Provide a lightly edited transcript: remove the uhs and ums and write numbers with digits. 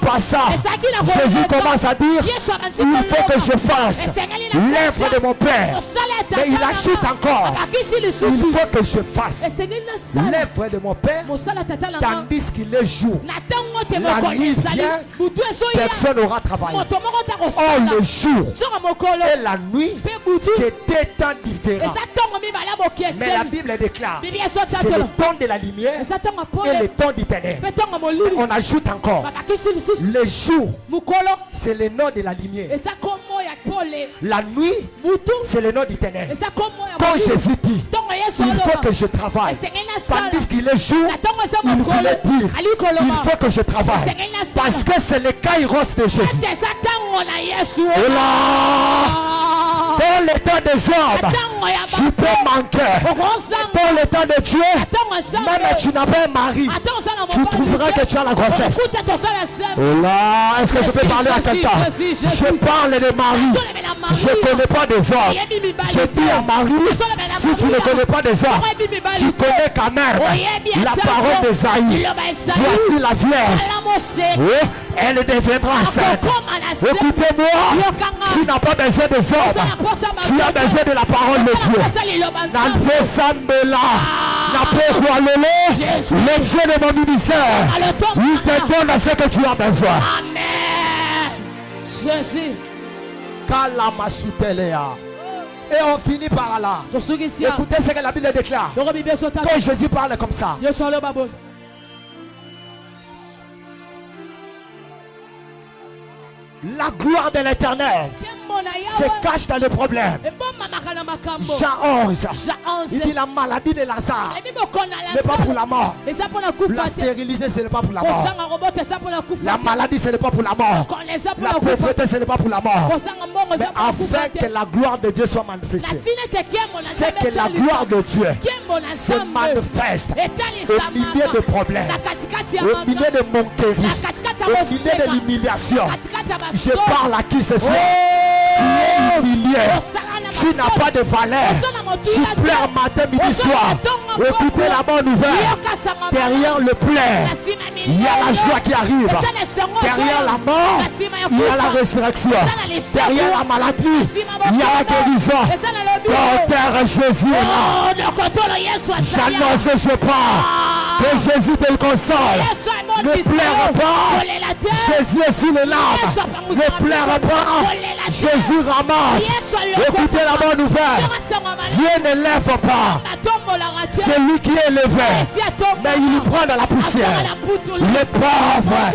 pas ça, Jésus commence à dire, il faut que je fasse l'œuvre de mon Père. Mais il ajoute encore, il faut que je fasse l'œuvre de mon Père, tandis qu'il est jour. La nuit vient, personne n'aura travaillé. Or le jour et la nuit, c'est deux temps différents. Mais la Bible déclare, c'est le temps de la lumière et le temps du ténèbre. On ajoute encore, le jour, c'est le nom de la lumière. La nuit, c'est le nom du ténèbre. Quand Jésus dit, il faut que je travaille, tandis qu'il est jour, il voulait dire, il faut que je travaille. Parce que c'est le kairos de Jésus. Et là, dans le temps des hommes, tu peux manquer. Dans le temps de Dieu, même tu n'as pas un mari, tu trouveras que tu as la grossesse. Et là, est-ce que je peux parler à quelqu'un? Je parle des maris. Je ne connais pas des hommes. Je dis à Marie, si tu ne connais pas des hommes, tu connais quand même la parole d'Esaïe. Voici la vierge. Oui, elle deviendra enceinte. Écoutez-moi, tu n'as pas besoin des hommes. Tu as besoin de la parole de Dieu. Le Dieu de mon ministère, il te donne ce que tu as besoin. Amen. Jésus. Et on finit par là. Écoutez ce que la Bible déclare. Quand Jésus parle comme ça, la gloire de l'Éternel se cache dans le problème. Jean 11. Il dit la maladie de Lazare n'est pas pour la mort. La stérilité ce n'est pas pour la mort. La maladie ce n'est pas pour la mort. La pauvreté ce n'est pas pour la mort. Mais afin que la gloire de Dieu soit manifestée. C'est que la gloire de Dieu se manifeste au milieu de problèmes, au milieu de moqueries, au milieu de l'humiliation. Je parle à qui ce soir? Tu es humilié. Tu n'as pas de valeur. Tu pleures matin, midi, soir. Écoutez la bonne nouvelle. Derrière le pleur, il y a la joie qui arrive. Derrière la mort, il y a la résurrection. Derrière la maladie, il y a la guérison. Quand Jésus est là, j'annonce, je parle que Jésus te console. Ne pleure pas. Jésus est sur les larmes. Ne pleure pas. Jésus ramasse. Écoutez la bonne nouvelle. Dieu ne lève pas. C'est lui qui est élevé. Mais il prend dans la poussière. Les pauvres.